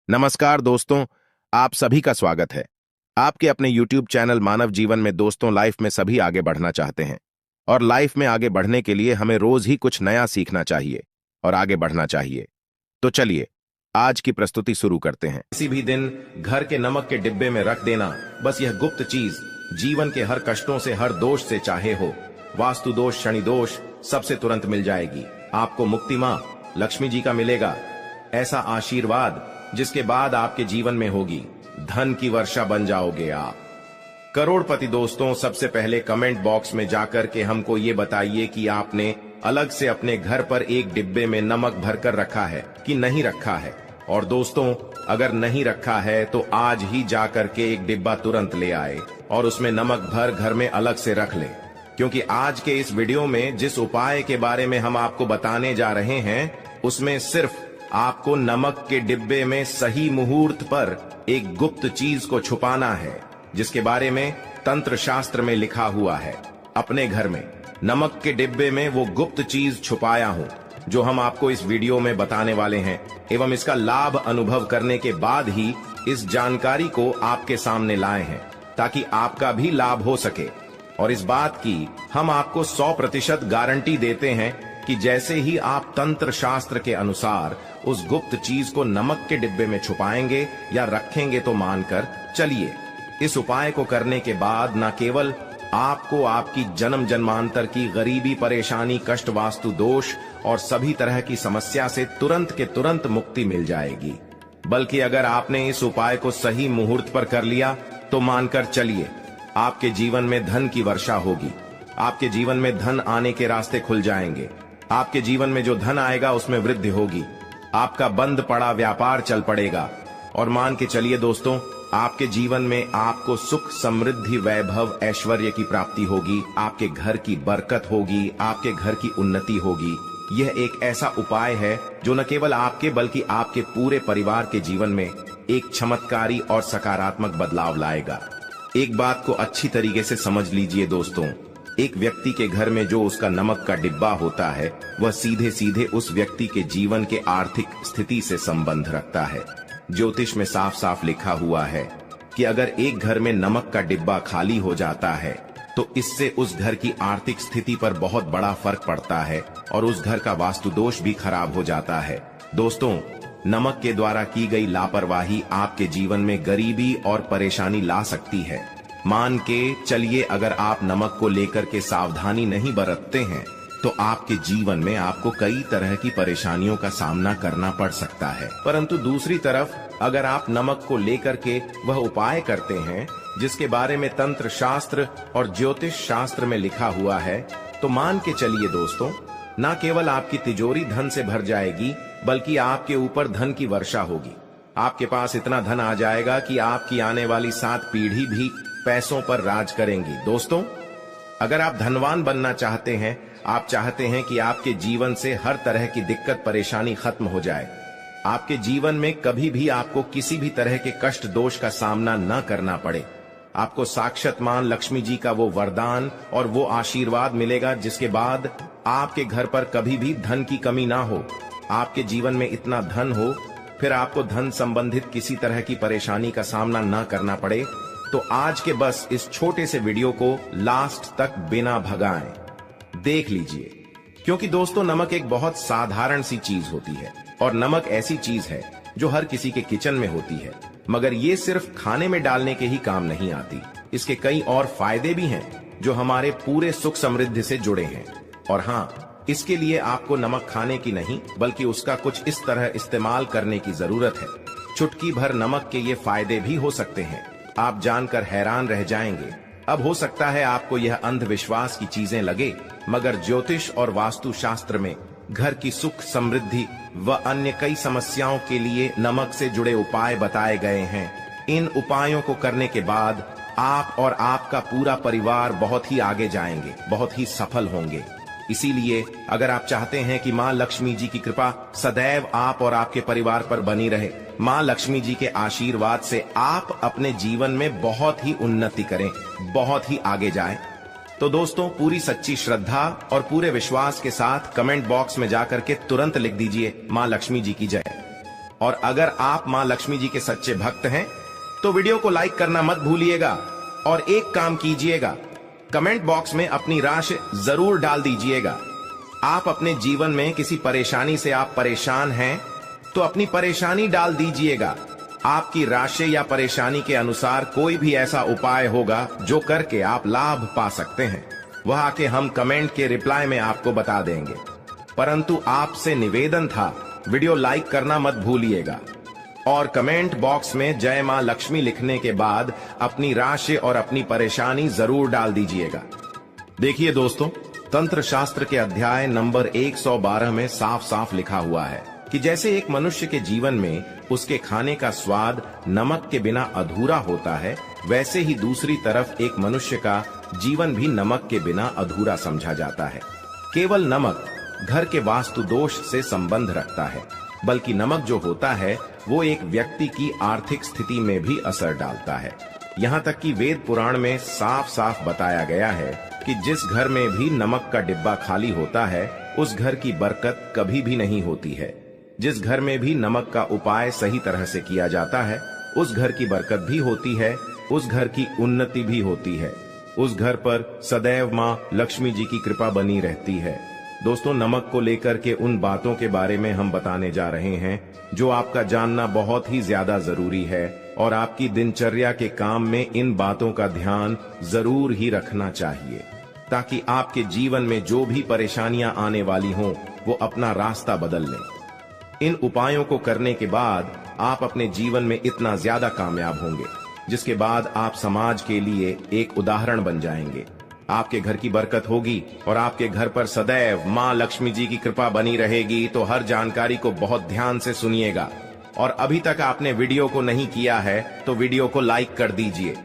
नमस्कार दोस्तों, आप सभी का स्वागत है आपके अपने YouTube चैनल मानव जीवन में। दोस्तों, लाइफ में सभी आगे बढ़ना चाहते हैं और लाइफ में आगे बढ़ने के लिए हमें रोज ही कुछ नया सीखना चाहिए और आगे बढ़ना चाहिए। तो चलिए आज की प्रस्तुति शुरू करते हैं। किसी भी दिन घर के नमक के डिब्बे में रख देना, बस यह गुप्त चीज जीवन के हर कष्टों से, हर दोष से, चाहे हो वास्तु दोष, शनि दोष, सबसे तुरंत मिल जाएगी। आपको मुक्ति मां लक्ष्मी जी का मिलेगा ऐसा आशीर्वाद जिसके बाद आपके जीवन में होगी धन की वर्षा, बन जाओगे आप करोड़पति। दोस्तों, सबसे पहले कमेंट बॉक्स में जाकर के हमको ये बताइए कि आपने अलग से अपने घर पर एक डिब्बे में नमक भरकर रखा है कि नहीं रखा है। और दोस्तों, अगर नहीं रखा है तो आज ही जाकर के एक डिब्बा तुरंत ले आए और उसमें नमक भर घर में अलग से रख ले, क्योंकि आज के इस वीडियो में जिस उपाय के बारे में हम आपको बताने जा रहे हैं उसमें सिर्फ आपको नमक के डिब्बे में सही मुहूर्त पर एक गुप्त चीज को छुपाना है, जिसके बारे में तंत्र शास्त्र में लिखा हुआ है। अपने घर में नमक के डिब्बे में वो गुप्त चीज छुपाया हूं जो हम आपको इस वीडियो में बताने वाले हैं, एवं इसका लाभ अनुभव करने के बाद ही इस जानकारी को आपके सामने लाए हैं ताकि आपका भी लाभ हो सके। और इस बात की हम आपको 100% गारंटी देते हैं कि जैसे ही आप तंत्र शास्त्र के अनुसार उस गुप्त चीज को नमक के डिब्बे में छुपाएंगे या रखेंगे तो मानकर चलिए, इस उपाय को करने के बाद न केवल आपको आपकी जन्म जन्मांतर की गरीबी, परेशानी, कष्ट, वास्तु दोष और सभी तरह की समस्या से तुरंत के तुरंत मुक्ति मिल जाएगी, बल्कि अगर आपने इस उपाय को सही मुहूर्त पर कर लिया तो मानकर चलिए आपके जीवन में धन की वर्षा होगी। आपके जीवन में धन आने के रास्ते खुल जाएंगे। आपके जीवन में जो धन आएगा उसमें वृद्धि होगी। आपका बंद पड़ा व्यापार चल पड़ेगा और मान के चलिए दोस्तों, आपके जीवन में आपको सुख, समृद्धि, वैभव, ऐश्वर्य की प्राप्ति होगी। आपके घर की बरकत होगी, आपके घर की उन्नति होगी। यह एक ऐसा उपाय है जो न केवल आपके बल्कि आपके पूरे परिवार के जीवन में एक चमत्कारी और सकारात्मक बदलाव लाएगा। एक बात को अच्छी तरीके से समझ लीजिए दोस्तों, एक व्यक्ति के घर में जो उसका नमक का डिब्बा होता है वह सीधे सीधे उस व्यक्ति के जीवन के आर्थिक स्थिति से संबंध रखता है। ज्योतिष में साफ साफ लिखा हुआ है कि अगर एक घर में नमक का डिब्बा खाली हो जाता है तो इससे उस घर की आर्थिक स्थिति पर बहुत बड़ा फर्क पड़ता है और उस घर का वास्तु दोष भी खराब हो जाता है। दोस्तों, नमक के द्वारा की गई लापरवाही आपके जीवन में गरीबी और परेशानी ला सकती है। मान के चलिए, अगर आप नमक को लेकर के सावधानी नहीं बरतते हैं तो आपके जीवन में आपको कई तरह की परेशानियों का सामना करना पड़ सकता है। परंतु दूसरी तरफ अगर आप नमक को लेकर के वह उपाय करते हैं जिसके बारे में तंत्र शास्त्र और ज्योतिष शास्त्र में लिखा हुआ है, तो मान के चलिए दोस्तों, न केवल आपकी तिजोरी धन से भर जाएगी बल्कि आपके ऊपर धन की वर्षा होगी। आपके पास इतना धन आ जाएगा कि आपकी आने वाली 7 पीढ़ी भी पैसों पर राज करेंगी। दोस्तों, अगर आप धनवान बनना चाहते हैं, आप चाहते हैं कि आपके जीवन से हर तरह की दिक्कत, परेशानी खत्म हो जाए, आपके जीवन में कभी भी आपको किसी भी तरह के कष्ट, दोष का सामना न करना पड़े, आपको साक्षात मां लक्ष्मी जी का वो वरदान और वो आशीर्वाद मिलेगा जिसके बाद आपके घर पर कभी भी धन की कमी ना हो, आपके जीवन में इतना धन हो, फिर आपको धन संबंधित किसी तरह की परेशानी का सामना न करना पड़े। तो आज के बस इस छोटे से वीडियो को लास्ट तक बिना भगाएं देख लीजिए, क्योंकि दोस्तों नमक एक बहुत साधारण सी चीज होती है और नमक ऐसी चीज है जो हर किसी के किचन में होती है, मगर ये सिर्फ खाने में डालने के ही काम नहीं आती। इसके कई और फायदे भी हैं जो हमारे पूरे सुख समृद्धि से जुड़े हैं। और हाँ, इसके लिए आपको नमक खाने की नहीं बल्कि उसका कुछ इस तरह इस्तेमाल करने की जरूरत है। चुटकी भर नमक के ये फायदे भी हो सकते हैं, आप जानकर हैरान रह जाएंगे। अब हो सकता है आपको यह अंधविश्वास की चीजें लगे, मगर ज्योतिष और वास्तु शास्त्र में घर की सुख, समृद्धि व अन्य कई समस्याओं के लिए नमक से जुड़े उपाय बताए गए हैं। इन उपायों को करने के बाद आप और आपका पूरा परिवार बहुत ही आगे जाएंगे, बहुत ही सफल होंगे। इसीलिए अगर आप चाहते हैं कि मां लक्ष्मी जी की कृपा सदैव आप और आपके परिवार पर बनी रहे, मां लक्ष्मी जी के आशीर्वाद से आप अपने जीवन में बहुत ही उन्नति करें, बहुत ही आगे जाएं, तो दोस्तों पूरी सच्ची श्रद्धा और पूरे विश्वास के साथ कमेंट बॉक्स में जाकर के तुरंत लिख दीजिए मां लक्ष्मी जी की जय। और अगर आप मां लक्ष्मी जी के सच्चे भक्त हैं तो वीडियो को लाइक करना मत भूलिएगा और एक काम कीजिएगा, कमेंट बॉक्स में अपनी राशि जरूर डाल दीजिएगा। आप अपने जीवन में किसी परेशानी से आप परेशान हैं तो अपनी परेशानी डाल दीजिएगा। आपकी राशि या परेशानी के अनुसार कोई भी ऐसा उपाय होगा जो करके आप लाभ पा सकते हैं, वह आके हम कमेंट के रिप्लाई में आपको बता देंगे। परंतु आपसे निवेदन था, वीडियो लाइक करना मत भूलिएगा और कमेंट बॉक्स में जय मां लक्ष्मी लिखने के बाद अपनी राशि और अपनी परेशानी जरूर डाल दीजिएगा। देखिए दोस्तों, तंत्र शास्त्र के अध्याय नंबर 112 में साफ साफ लिखा हुआ है कि जैसे एक मनुष्य के जीवन में उसके खाने का स्वाद नमक के बिना अधूरा होता है, वैसे ही दूसरी तरफ एक मनुष्य का जीवन भी नमक के बिना अधूरा समझा जाता है। केवल नमक घर के वास्तु दोष से संबंध रखता है, बल्कि नमक जो होता है वो एक व्यक्ति की आर्थिक स्थिति में भी असर डालता है। यहाँ तक कि वेद पुराण में साफ साफ बताया गया है कि जिस घर में भी नमक का डिब्बा खाली होता है उस घर की बरकत कभी भी नहीं होती है। जिस घर में भी नमक का उपाय सही तरह से किया जाता है उस घर की बरकत भी होती है, उस घर की उन्नति भी होती है, उस घर पर सदैव मां लक्ष्मी जी की कृपा बनी रहती है। दोस्तों, नमक को लेकर के उन बातों के बारे में हम बताने जा रहे हैं जो आपका जानना बहुत ही ज्यादा जरूरी है और आपकी दिनचर्या के काम में इन बातों का ध्यान जरूर ही रखना चाहिए, ताकि आपके जीवन में जो भी परेशानियां आने वाली हों वो अपना रास्ता बदल लें। इन उपायों को करने के बाद आप अपने जीवन में इतना ज्यादा कामयाब होंगे जिसके बाद आप समाज के लिए एक उदाहरण बन जाएंगे। आपके घर की बरकत होगी और आपके घर पर सदैव मां लक्ष्मी जी की कृपा बनी रहेगी। तो हर जानकारी को बहुत ध्यान से सुनिएगा और अभी तक आपने वीडियो को नहीं किया है तो वीडियो को लाइक कर दीजिए।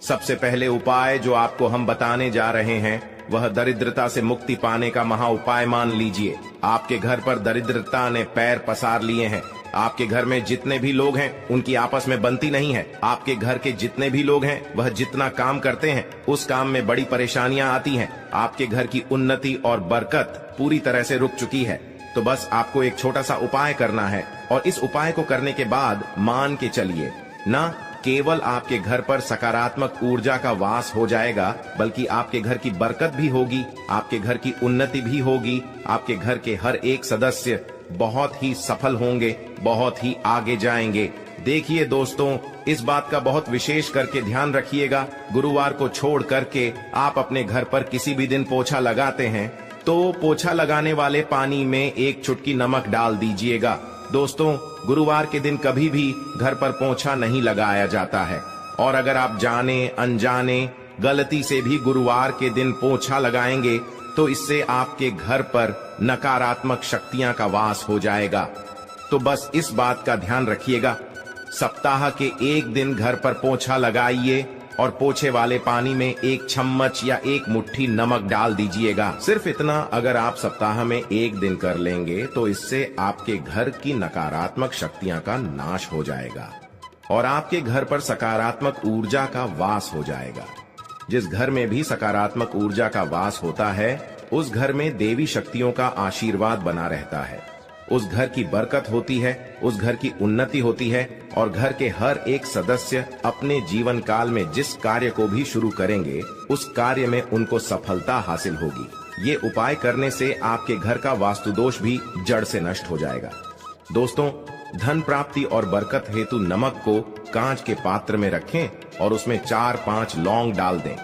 सबसे पहले उपाय जो आपको हम बताने जा रहे हैं वह दरिद्रता से मुक्ति पाने का महा उपाय मान लीजिए। आपके घर पर दरिद्रता ने पैर पसार लिए हैं। आपके घर में जितने भी लोग हैं उनकी आपस में बनती नहीं है। आपके घर के जितने भी लोग हैं वह जितना काम करते हैं उस काम में बड़ी परेशानियां आती हैं। आपके घर की उन्नति और बरकत पूरी तरह से रुक चुकी है। तो बस आपको एक छोटा सा उपाय करना है और इस उपाय को करने के बाद मान के चलिए, न केवल आपके घर पर सकारात्मक ऊर्जा का वास हो जाएगा बल्कि आपके घर की बरकत भी होगी, आपके घर की उन्नति भी होगी। आपके घर के हर एक सदस्य बहुत ही सफल होंगे, बहुत ही आगे जाएंगे। देखिए दोस्तों, इस बात का बहुत विशेष करके ध्यान रखिएगा। गुरुवार को छोड़ करके आप अपने घर पर किसी भी दिन पोछा लगाते हैं तो पोछा लगाने वाले पानी में एक चुटकी नमक डाल दीजिएगा। दोस्तों, गुरुवार के दिन कभी भी घर पर पोछा नहीं लगाया जाता है और अगर आप जाने अनजाने गलती से भी गुरुवार के दिन पोछा लगाएंगे तो इससे आपके घर पर नकारात्मक शक्तियां का वास हो जाएगा। तो बस इस बात का ध्यान रखिएगा। सप्ताह के एक दिन घर पर पोछा लगाइए और पोछे वाले पानी में एक चम्मच या एक मुट्ठी नमक डाल दीजिएगा। सिर्फ इतना अगर आप सप्ताह में एक दिन कर लेंगे तो इससे आपके घर की नकारात्मक शक्तियां का नाश हो जाएगा और आपके घर पर सकारात्मक ऊर्जा का वास हो जाएगा। जिस घर में भी सकारात्मक ऊर्जा का वास होता है उस घर में देवी शक्तियों का आशीर्वाद बना रहता है, उस घर की बरकत होती है, उस घर की उन्नति होती है और घर के हर एक सदस्य अपने जीवन काल में जिस कार्य को भी शुरू करेंगे उस कार्य में उनको सफलता हासिल होगी। ये उपाय करने से आपके घर का वास्तु दोष भी जड़ से नष्ट हो जाएगा। दोस्तों, धन प्राप्ति और बरकत हेतु नमक को कांच के पात्र में रखें और उसमें 4-5 लौंग डाल दें।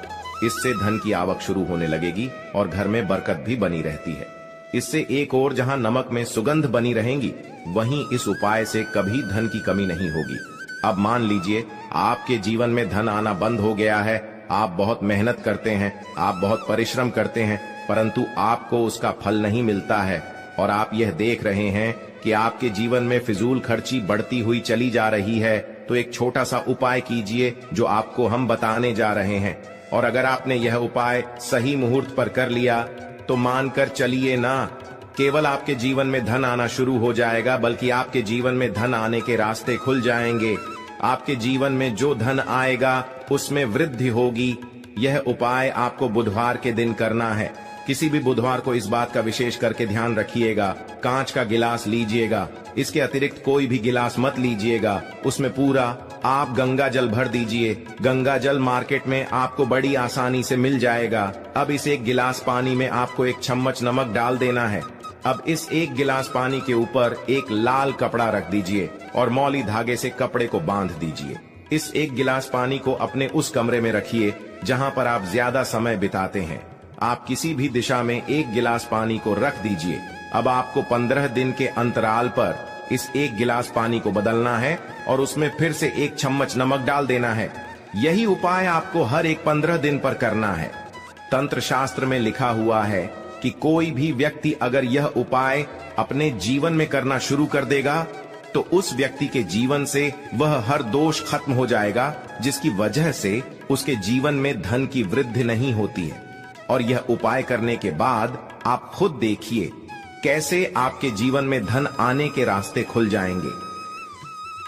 इससे धन की आवक शुरू होने लगेगी और घर में बरकत भी बनी रहती है। इससे एक और जहां नमक में सुगंध बनी रहेंगी वहीं इस उपाय से कभी धन की कमी नहीं होगी। अब मान लीजिए आपके जीवन में धन आना बंद हो गया है। आप बहुत मेहनत करते हैं, आप बहुत परिश्रम करते हैं, परंतु आपको उसका फल नहीं मिलता है और आप यह देख रहे हैं कि आपके जीवन में फिजूल खर्ची बढ़ती हुई चली जा रही है। तो एक छोटा सा उपाय कीजिए जो आपको हम बताने जा रहे हैं और अगर आपने यह उपाय सही मुहूर्त पर कर लिया तो मानकर चलिए ना केवल आपके जीवन में धन आना शुरू हो जाएगा बल्कि आपके जीवन में धन आने के रास्ते खुल जाएंगे। आपके जीवन में जो धन आएगा उसमें वृद्धि होगी। यह उपाय आपको बुधवार के दिन करना है। किसी भी बुधवार को इस बात का विशेष करके ध्यान रखिएगा, कांच का गिलास लीजिएगा। इसके अतिरिक्त कोई भी गिलास मत लीजिएगा। उसमें पूरा आप गंगा जल भर दीजिए। गंगा जल मार्केट में आपको बड़ी आसानी से मिल जाएगा। अब इस एक गिलास पानी में आपको 1 चम्मच नमक डाल देना है। अब इस 1 गिलास पानी के ऊपर एक लाल कपड़ा रख दीजिए और मौली धागे से कपड़े को बांध दीजिए। इस 1 गिलास पानी को अपने उस कमरे में रखिए जहां पर आप ज्यादा समय बिताते हैं। आप किसी भी दिशा में 1 गिलास पानी को रख दीजिए। अब आपको 15 दिन के अंतराल पर इस 1 गिलास पानी को बदलना है और उसमें फिर से 1 चम्मच नमक डाल देना है। यही उपाय आपको हर एक 15 दिन पर करना है। तंत्र शास्त्र में लिखा हुआ है कि कोई भी व्यक्ति अगर यह उपाय अपने जीवन में करना शुरू कर देगा तो उस व्यक्ति के जीवन से वह हर दोष खत्म हो जाएगा, जिसकी वजह से उसके जीवन में धन की वृद्धि नहीं होती है। और यह उपाय करने के बाद आप खुद देखिए कैसे आपके जीवन में धन आने के रास्ते खुल जाएंगे।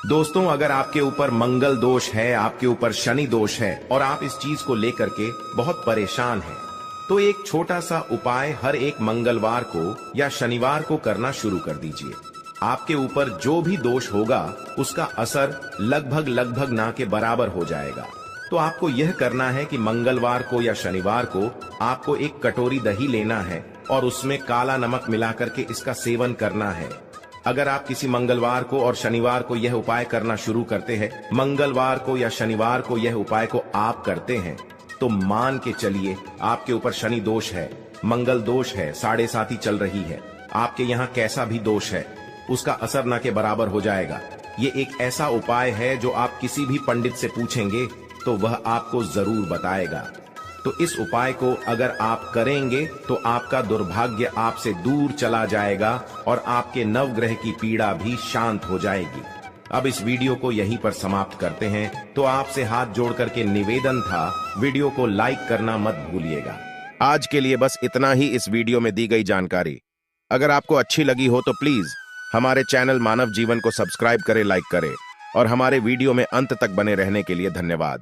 दोस्तों, अगर आपके ऊपर मंगल दोष है, आपके ऊपर शनि दोष है और आप इस चीज को लेकर के बहुत परेशान हैं, तो एक छोटा सा उपाय हर एक मंगलवार को या शनिवार को करना शुरू कर दीजिए। आपके ऊपर जो भी दोष होगा उसका असर लगभग ना के बराबर हो जाएगा। तो आपको यह करना है कि मंगलवार को या शनिवार को आपको 1 कटोरी दही लेना है और उसमें काला नमक मिलाकर के इसका सेवन करना है। अगर आप किसी मंगलवार को और शनिवार को यह उपाय करना शुरू करते हैं, मंगलवार को या शनिवार को यह उपाय को आप करते हैं, तो मान के चलिए आपके ऊपर शनि दोष है, मंगल दोष है, 7.5 चल रही है, आपके यहाँ कैसा भी दोष है उसका असर न के बराबर हो जाएगा। ये एक ऐसा उपाय है जो आप किसी भी पंडित से पूछेंगे तो वह आपको जरूर बताएगा। तो इस उपाय को अगर आप करेंगे तो आपका दुर्भाग्य आपसे दूर चला जाएगा और आपके नवग्रह की पीड़ा भी शांत हो जाएगी। अब इस वीडियो को यहीं पर समाप्त करते हैं। तो आपसे हाथ जोड़ करके निवेदन था, वीडियो को लाइक करना मत भूलिएगा। आज के लिए बस इतना ही इस वीडियो में दी गई जानकारी। अगर आपको अच्छी लगी हो तो प्लीज हमारे चैनल मानव जीवन को सब्सक्राइब करें, लाइक करें और हमारे वीडियो में अंत तक बने रहने के लिए धन्यवाद।